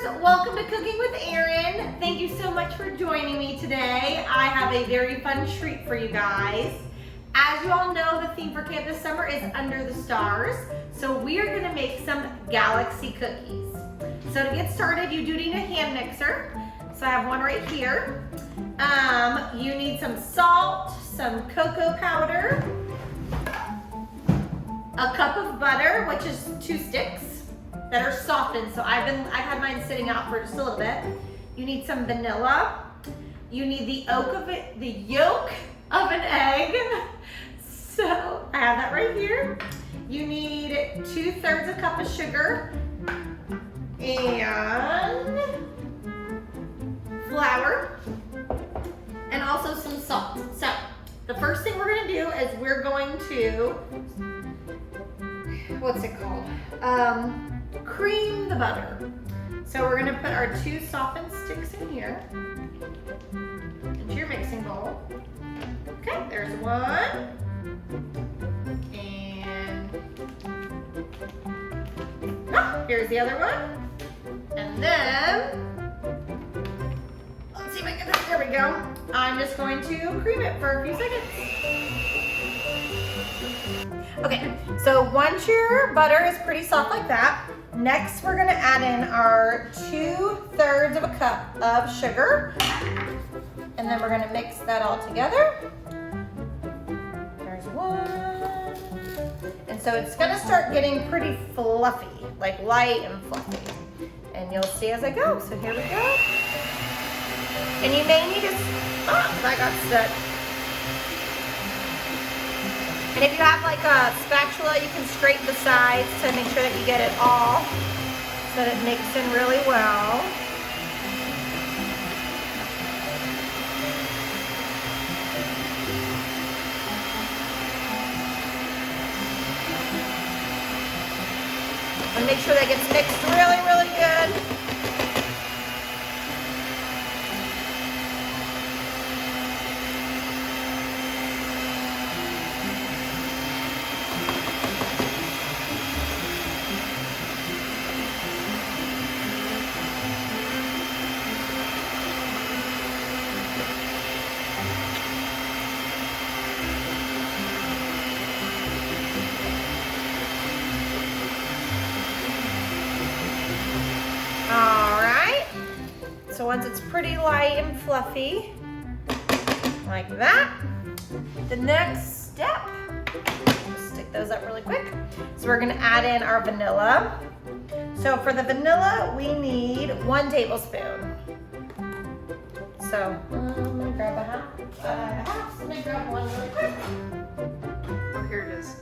Welcome to Cooking with Erin. Thank you so much for joining me today. I have a very fun treat for you guys. As you all know, the theme for camp this summer is Under the Stars. So we are gonna make some galaxy cookies. So to get started, you do need a hand mixer. So I have one right here. You need some salt, some cocoa powder, a cup of butter, which is 2 sticks that are softened. So I've had mine sitting out for just a little bit. You need some vanilla. You need the yolk of an egg. So I have that right here. You need 2/3 a cup of sugar and flour and also some salt. So the first thing we're gonna do is we're going to, what's it called? Cream the butter. So we're gonna put our 2 softened sticks in here into your mixing bowl. Okay, there's one. And here's the other one. And then, let's see if I can, there we go. I'm just going to cream it for a few seconds. Okay, so once your butter is pretty soft like that, next we're gonna add in our 2/3 of a cup of sugar. And then we're gonna mix that all together. There's one. And so it's gonna start getting pretty fluffy, like light and fluffy. And you'll see as I go, so here we go. And you may need to, oh, that got stuck. And if you have like a spatula, you can scrape the sides to make sure that you get it all so that it mixes in really well. And make sure that gets mixed really, really good. So once it's pretty light and fluffy, like that, the next step, just stick those up really quick. So we're gonna add in our vanilla. So for the vanilla, we need 1 tablespoon. So I'm gonna grab a half. So let me grab one really quick. Oh, here it is.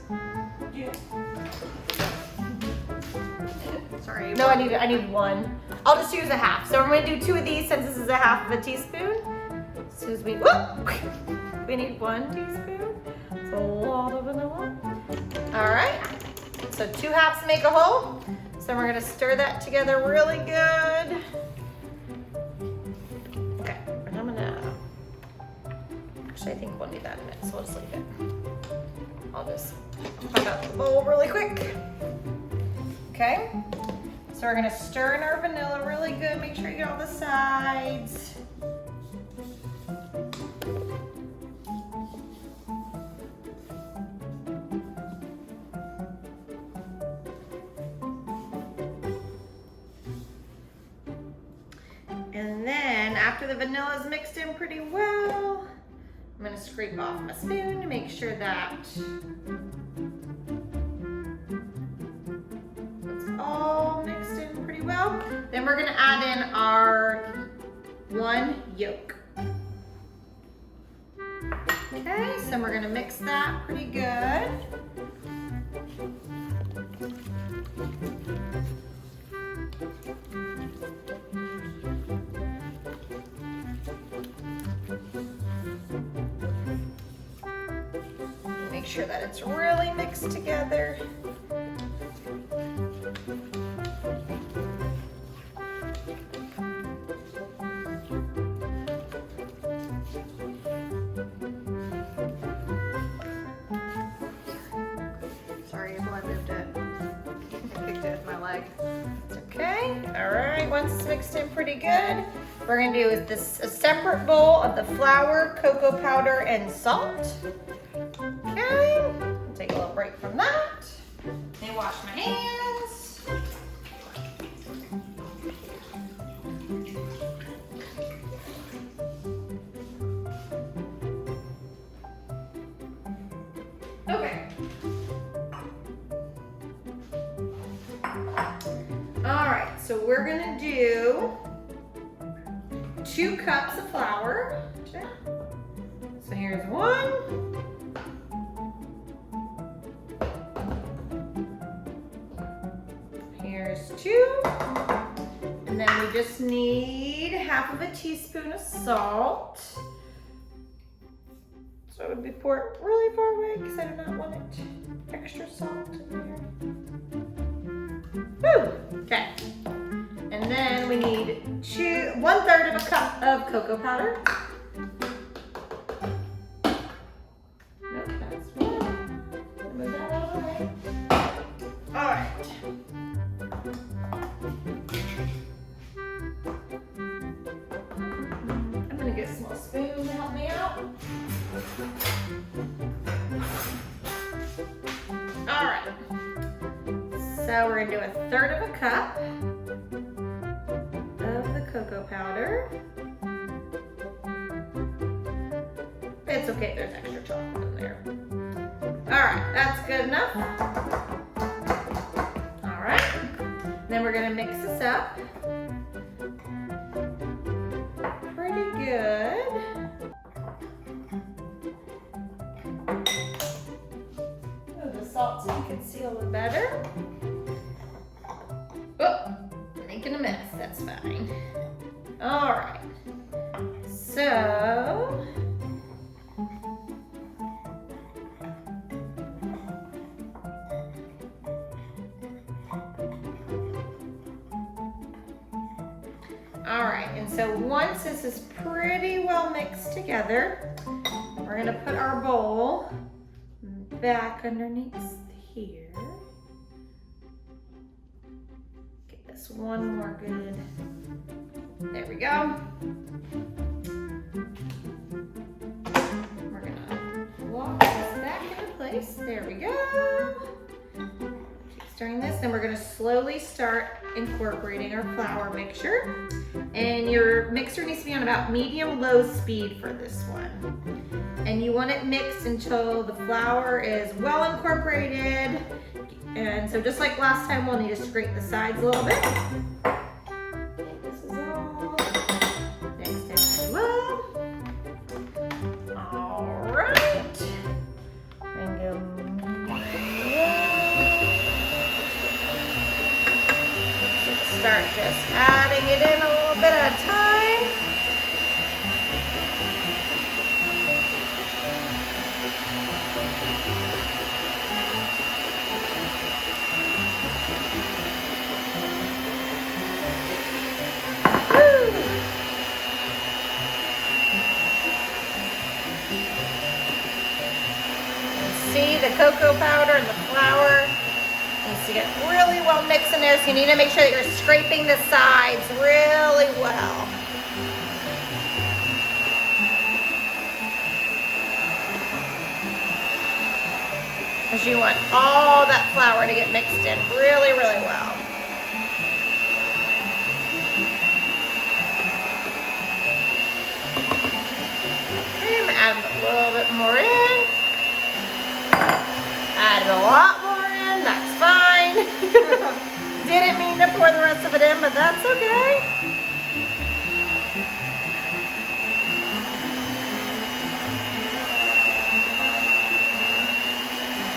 Yeah. Sorry. No, I need 1. I'll just use a half. So we're gonna do 2 of these since this is a half of a teaspoon. As soon as we need 1 teaspoon. It's a lot of vanilla. All right. So 2 halves make a whole. So we're gonna stir that together really good. Okay. And I'm gonna. Actually, I think we'll need that in a minute, so we'll just leave it. I'll just put out the bowl really quick. Okay. So we're gonna stir in our vanilla really good. Make sure you get all the sides. And then after the vanilla is mixed in pretty well, I'm gonna scrape off my spoon to make sure that all mixed in pretty well. Then we're gonna add in our 1 yolk. Okay, so we're gonna mix that pretty good. Make sure that it's really mixed together. Sorry, I moved it. I picked it with my leg. It's okay. Okay, all right, once it's mixed in pretty good, we're gonna do a separate bowl of the flour, cocoa powder, and salt. Okay, I'll take a little break from that. Then wash my hands. Okay. All right, so we're gonna do 2 cups of flour. So here's 1. Here's 2. And then we just need 1/2 teaspoon of salt. So I would be pour it really far away because I do not want it extra salt in there. Woo! Okay. And then we need 1/3 of a cup of cocoa powder. Nope, that's 1. Move that out of the way. All right. I'm gonna get a small spoon to help me out. All right. So we're gonna do 1/3 of a cup of the cocoa powder. It's okay if there's extra chocolate in there. All right, that's good enough. All right, then we're gonna mix this up pretty good. Oh, the salt so you can see a little better. Oh, making a mess, that's fine. All right, so all right, and so once this is pretty well mixed together, we're gonna put our bowl back underneath here. Get this one more good. There we go. We're gonna lock this back into place. There we go. Keep stirring this, and we're gonna slowly start incorporating our flour mixture. And your mixer needs to be on about medium-low speed for this one. And you want it mixed until the flour is well incorporated. And so just like last time, we'll need to scrape the sides a little bit. This is all mixed in pretty well. All right. And go. Start just adding it in a little bit at a time. See the cocoa powder and the flour needs to get really well mixed in there, so you need to make sure that you're scraping the sides really well. Because you want all that flour to get mixed in really, really well. Okay, I'm adding a little bit more in. Added a lot more in, that's fine. Didn't mean to pour the rest of it in, but that's okay.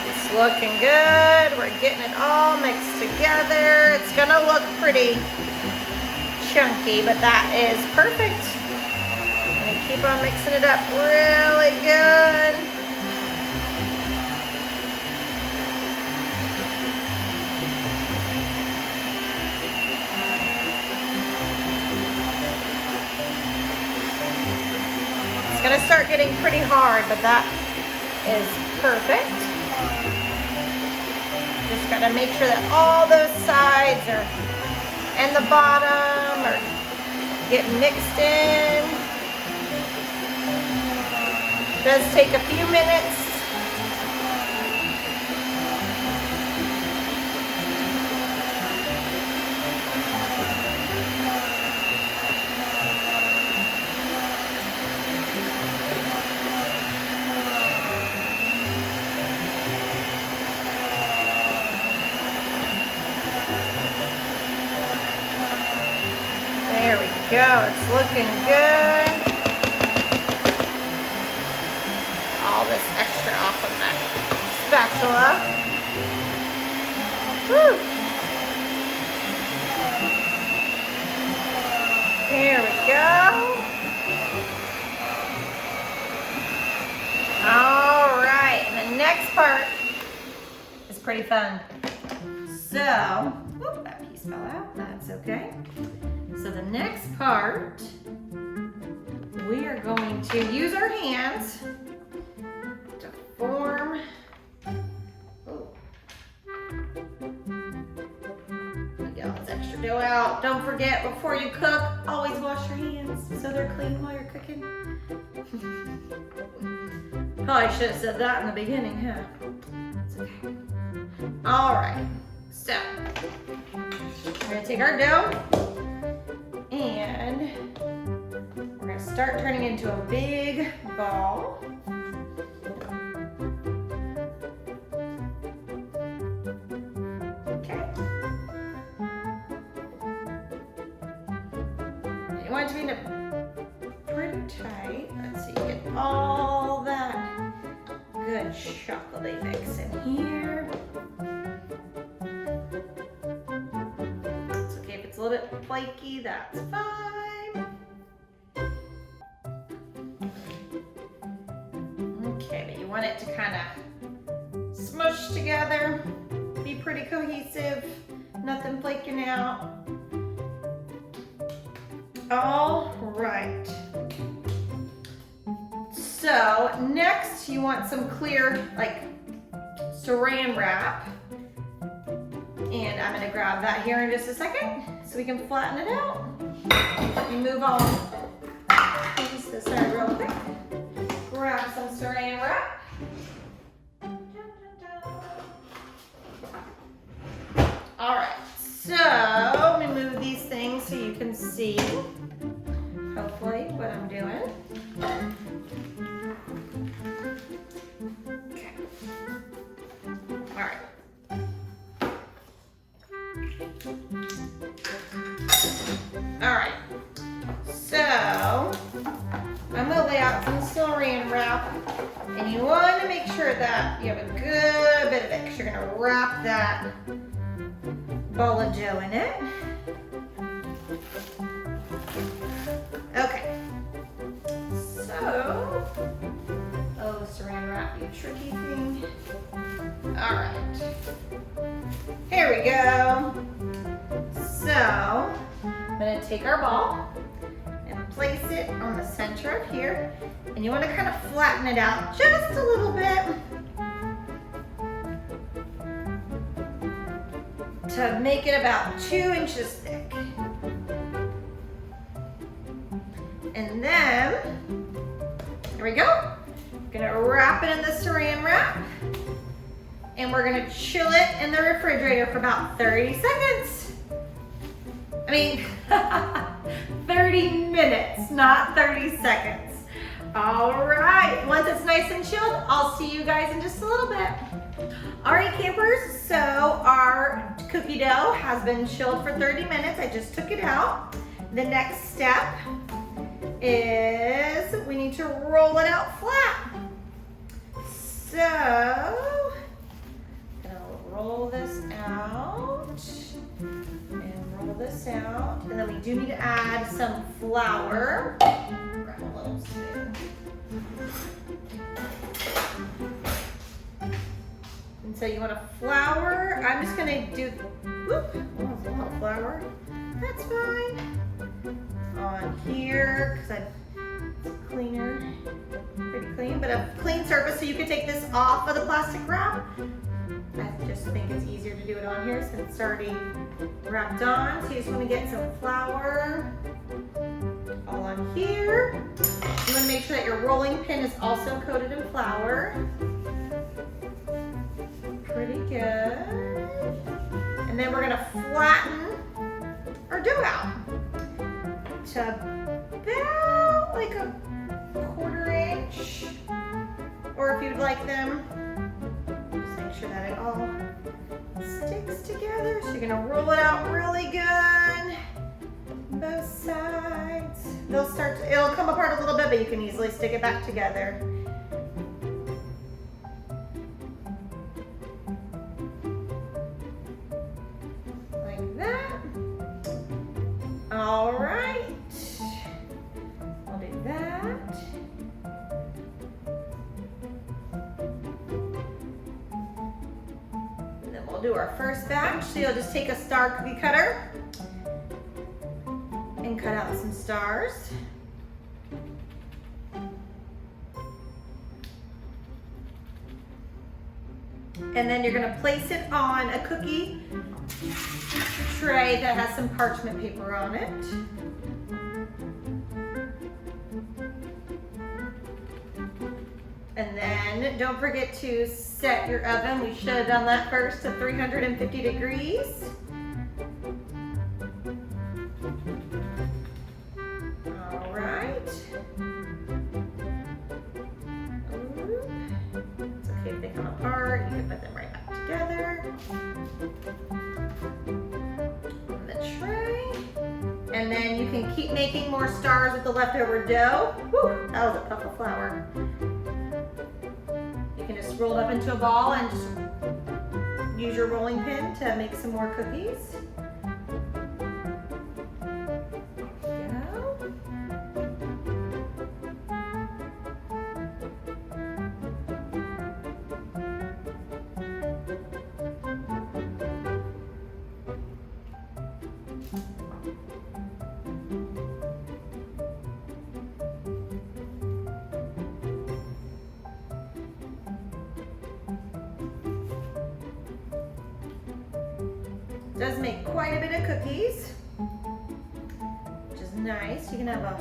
It's looking good. We're getting it all mixed together. It's gonna look pretty chunky, but that is perfect. I'm gonna keep on mixing it up really good. It's gonna start getting pretty hard, but that is perfect. Just gotta make sure that all those sides are and the bottom are getting mixed in. It does take a few minutes. There we go, it's looking good. All this extra off of that spatula. Woo! There we go. All right, and the next part is pretty fun. So, whoop, that piece fell out, that's okay. So the next part, we are going to use our hands to form, get all this extra dough out. Don't forget, before you cook, always wash your hands so they're clean while you're cooking. Probably should have said that in the beginning, huh? It's okay. All right, so we're gonna take our dough and we're gonna start turning into a big ball. Okay. You want it to be in a pretty tight. Let's see, get all that good chocolatey mix in here. It's okay if it's a little bit flaky, that's fine. Okay, but you want it to kind of smush together, be pretty cohesive, nothing flaking out. All right. So next you want some clear, like, saran wrap. And I'm gonna grab that here in just a second so we can flatten it out. Let me move on. Use this side real quick. Grab some saran wrap. All right, so let me move these things so you can see, hopefully, what I'm doing. Okay. All right. All right, so I'm gonna lay out some saran wrap, and you want to make sure that you have a good bit of it, because you're gonna wrap that ball of dough in it. Okay, so, oh, saran wrap, you tricky thing. All right, here we go. So, I'm gonna take our ball and place it on the center of here, and you want to kind of flatten it out just a little bit to make it about 2 inches thick. And then, here we go. Gonna wrap it in the saran wrap, and we're gonna chill it in the refrigerator for about 30 seconds. I mean, 30 minutes, not 30 seconds. All right, once it's nice and chilled, I'll see you guys in just a little bit. All right, campers, so our cookie dough has been chilled for 30 minutes. I just took it out. The next step is we need to roll it out flat. So, I'm gonna roll this out. This out, and then we do need to add some flour. Grab a little spoon. And so you want to flour. I'm just gonna do, whoop, oh, that's a lot of flour. That's fine. On here, because it's cleaner, pretty clean, but a clean surface, so you can take this off of the plastic wrap. I just think it's easier to do it on here since it's already wrapped on. So you just want to get some flour all on here. You want to make sure that your rolling pin is also coated in flour. Pretty good. And then we're gonna flatten our dough out to about like a 1/4 inch, or if you'd like them, just make sure that it all sticks together. So you're gonna roll it out really good, both sides. It'll come apart a little bit, but you can easily stick it back together. Like that. All right. I'll do that. And then we'll do our first batch. So you'll just take a star cookie cutter and cut out some stars. And then you're gonna place it on a cookie tray that has some parchment paper on it. And then don't forget to set your oven. We should have done that first to 350 degrees. All right. It's okay if they come apart. You can put them right back together on the tray. And then you can keep making more stars with the leftover dough. Whew, that was a puff of flour. You can just roll it up into a ball and just use your rolling pin to make some more cookies. Does make quite a bit of cookies, which is nice. You can have a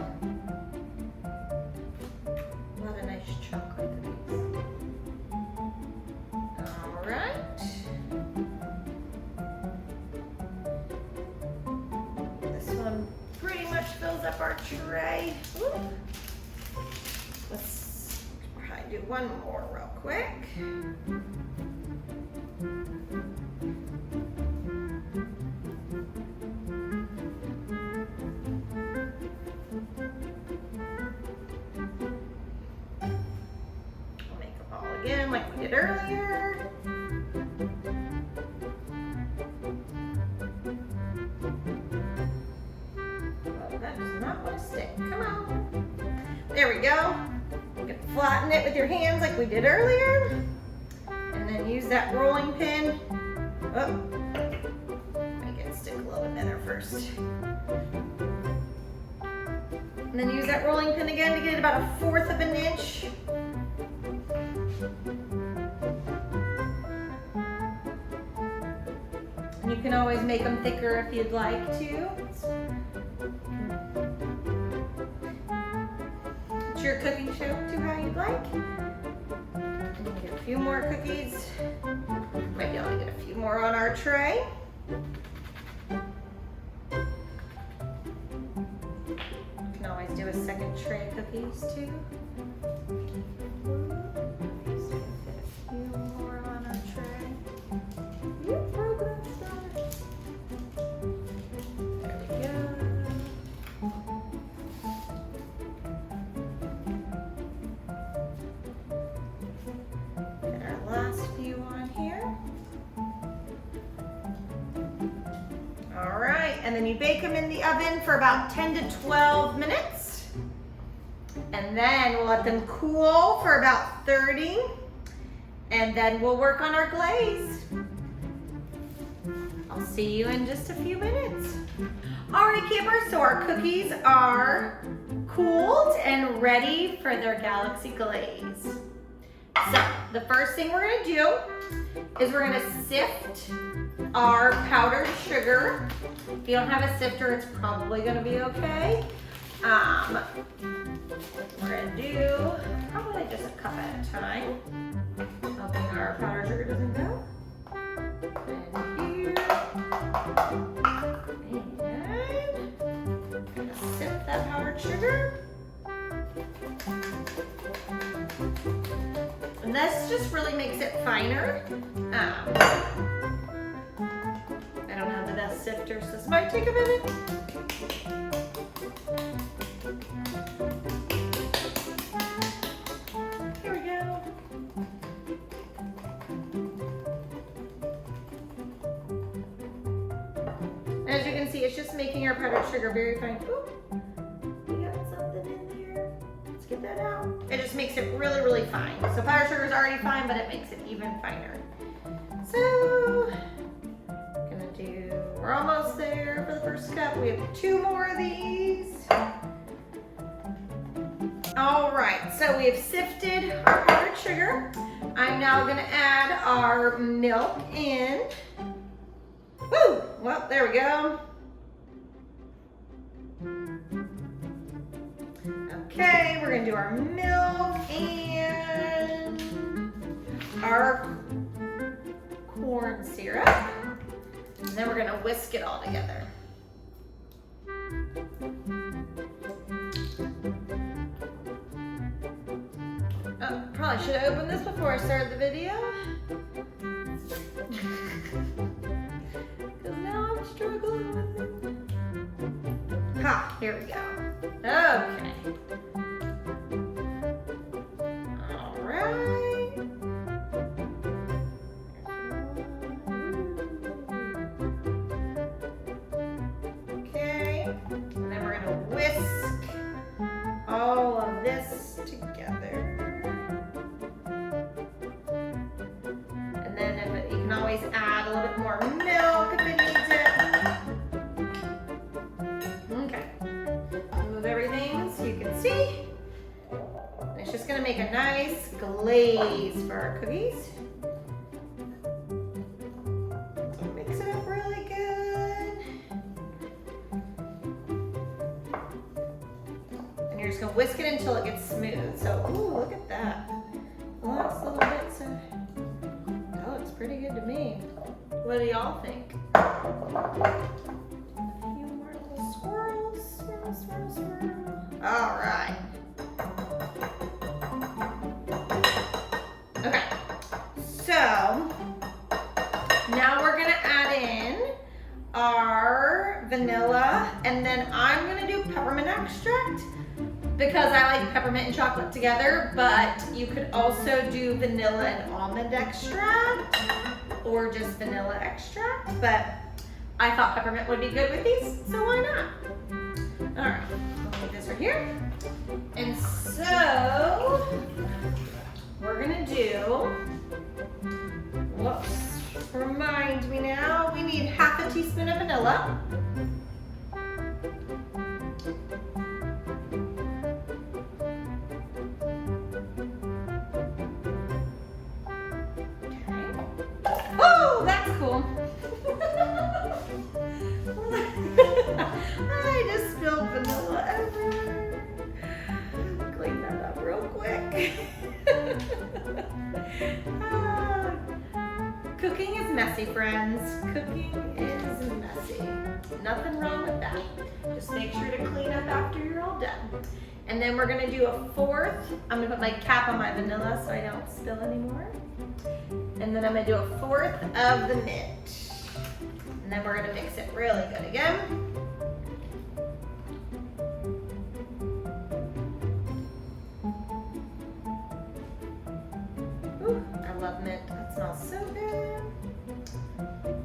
lot of nice chocolate cookies. All right. This one pretty much fills up our tray. Ooh. Let's try to do one more real quick. Again, like we did earlier. Oh, that does not want to stick. Come on. There we go. You can flatten it with your hands like we did earlier. And then use that rolling pin. Oh, make it stick a little bit better first. And then use that rolling pin again to get it about 1/4 of an inch. You can always make them thicker if you'd like to. It's your cooking show to how you'd like. And you can get a few more cookies. Might be able to get a few more on our tray. You can always do a second tray of cookies too. Just gonna fit a few more on our tray. Yep, program started. There we go. Get our last few on here. All right, and then you bake them in the oven for about 10 to 12 minutes. And then we'll let them cool for about 30. And then we'll work on our glaze. I'll see you in just a few minutes. All right, campers, so our cookies are cooled and ready for their galaxy glaze. So the first thing we're gonna do is we're gonna sift our powdered sugar. If you don't have a sifter, it's probably gonna be okay. We're gonna do probably just a cup at a time, hoping our powdered sugar doesn't go. And here, and gonna sift that powdered sugar. And this just really makes it finer. I don't have the best sifter, so this might take a minute. Here we go. As you can see, it's just making our powdered sugar very fine. Oop, we got something in there. Let's get that out. It just makes it really, really fine. So powdered sugar is already fine, but it makes it even finer. So, we're almost there for the first cup. We have 2 more of these. All right, so we have sifted our powdered sugar. I'm now gonna add our milk in. Woo! Well, there we go. Okay, we're gonna do our milk and our corn syrup. And then we're gonna whisk it all together. Oh, probably should have opened this before I started the video. Because now I'm struggling with it. Ha, here we go. Okay. All right. Okay. And then we're gonna whisk all of this together. And then you can always add a little bit more milk if it needs it. Okay. Move everything so you can see. And it's just gonna make a nice glaze for our cookies. So mix it up really good. And you're just gonna whisk it until it gets smooth. So, ooh, look at that. Last little bits of, oh, it's pretty good to me. What do y'all think? A few more little swirls, swirl, swirl, swirl. All right. Okay, so now we're gonna add in our vanilla, and then I'm gonna do peppermint extract because I like peppermint and chocolate together, but you could also do vanilla and almond extract or just vanilla extract, but I thought peppermint would be good with these, so why not? All right, I'll leave this right here. And so we're gonna do, whoops, remind me now, we need half a teaspoon of vanilla. Oh, that's cool. I just spilled vanilla everywhere. Clean that up real quick. Cooking is messy, friends. Cooking is messy. Nothing wrong with that. Just make sure to clean up after you're all done. And then we're gonna do a 1/4. I'm gonna put my cap on my vanilla so I don't spill anymore. And then I'm gonna do a 1/4 of the mint. And then we're gonna mix it really good again. Ooh, I love mint, that smells so good.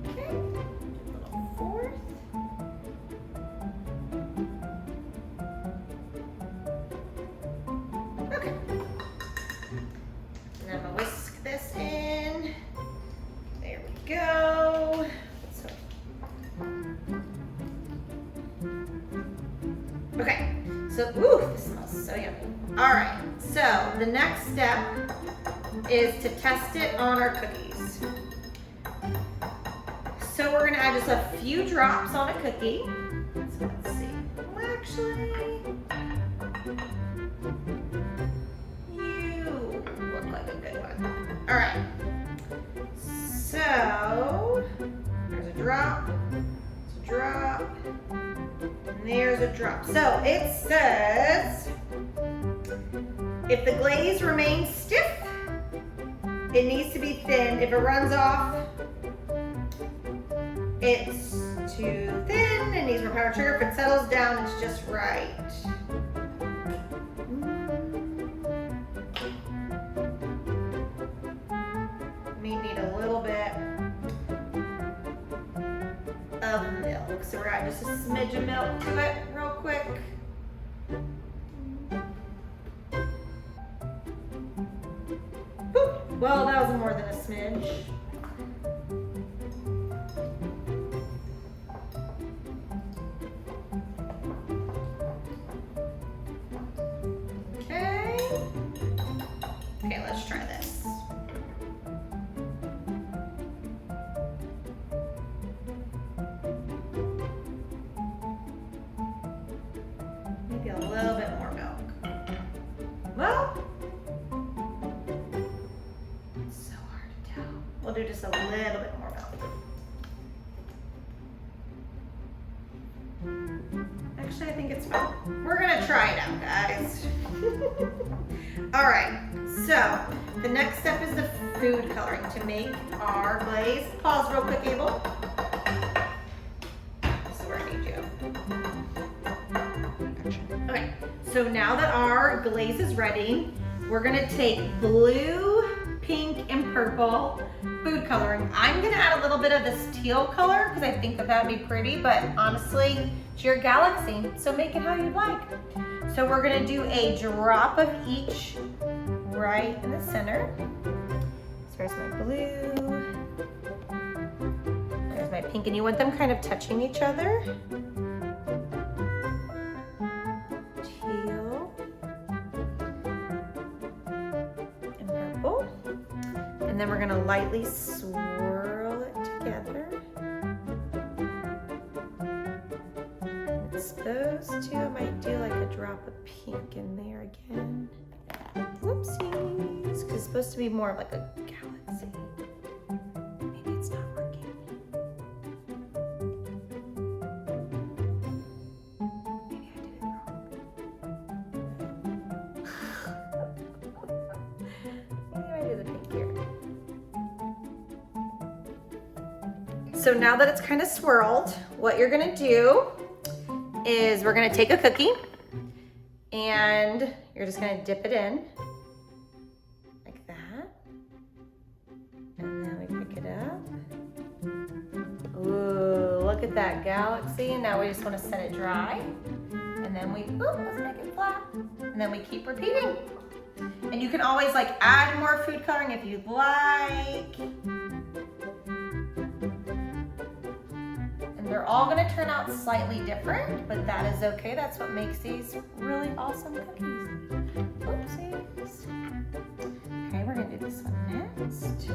Okay, a little 1/4. Okay. And then I'm gonna whisk this in. There we go. Okay, so, ooh, this smells so yummy. All right, so the next step is to test it on our cookies. So we're gonna add just a few drops on a cookie. So let's see. Well, actually, you look like a good one. All right. So there's a drop, there's a drop, and there's a drop. So it says, if the glaze remains stiff, it needs to be thin. If it runs off, it's too thin. It needs more powdered sugar. If it settles down, it's just right. May need a little bit of milk. So we're gonna add just a smidge of milk to it real quick. Boop. Well, that was more than a smidge. Okay, let's try this. Maybe a little bit more milk. Well, it's so hard to tell. We'll do just a little bit more milk. Actually, I think it's fine. We're gonna try it out, guys. All right, so the next step is the food coloring to make our glaze. Pause real quick, Abel. This is where I need you. Okay, so now that our glaze is ready, we're gonna take blue, pink, and purple food coloring. I'm gonna add a little bit of this teal color because I think that that'd be pretty, but honestly, it's your galaxy, so make it how you like. So we're gonna do a drop of each right in the center. So there's my blue, there's my pink, and you want them kind of touching each other. Teal and purple. And then we're gonna lightly swirl it together. It's those two. I might do like a drop of pink in there again. Whoopsies, because it's supposed to be more of like a galaxy. Maybe it's not working. Maybe I did it wrong. Maybe I do the pink here. So now that it's kind of swirled, what you're gonna do is we're gonna take a cookie and you're just gonna dip it in like that. And then we pick it up. Ooh, look at that galaxy. And now we just wanna set it dry. And then we, let's make it flat. And then we keep repeating. And you can always like add more food coloring if you'd like. They're all gonna turn out slightly different, but that is okay. That's what makes these really awesome cookies. Oopsies. Okay, we're gonna do this one next. It's a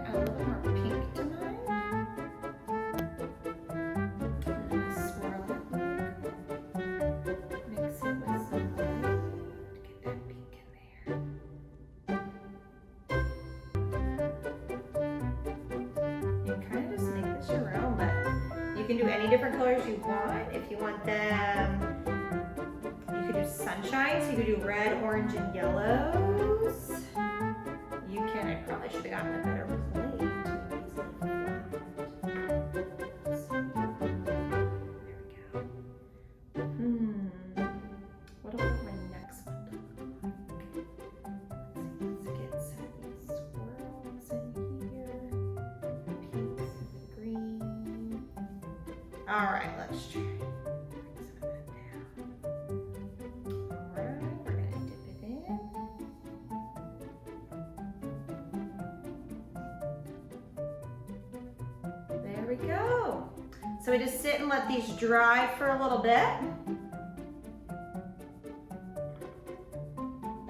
little bit more light to it. Get a little swirl on the You can do any different colors you want. If you want them, you could do sunshine, so you could do red, orange, and yellows. You can, I probably should have gotten a better plate to easily flat. There we go. What about my next one look like? Let's get some of these swirls in here. Pinks and green. All right, let's try. Bring some of that down. All right, we're gonna we go. So we just sit and let these dry for a little bit.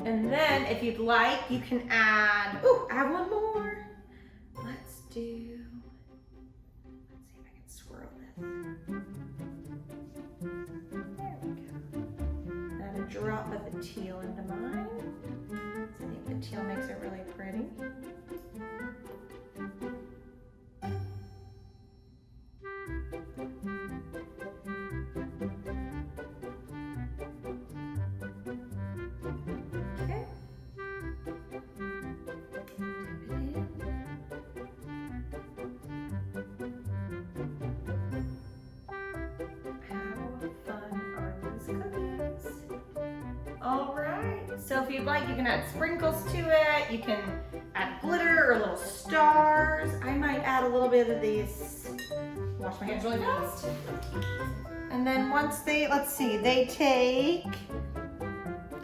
And then if you'd like, you can add one more. Let's see if I can swirl this. There we go. Add a drop of the teal into mine. So I think the teal makes it really pretty. Okay. All right, so if you'd like, you can add sprinkles to it. You can add glitter or little stars. I might add a little bit of these. Wash my hands really fast. And then once they take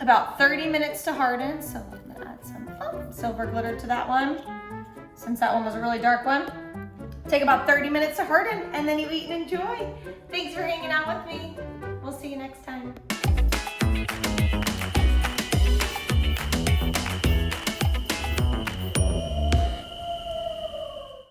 about 30 minutes to harden. So I'm gonna add some silver glitter to that one, since that one was a really dark one. Take about 30 minutes to harden, and then you eat and enjoy. Thanks for hanging out with me.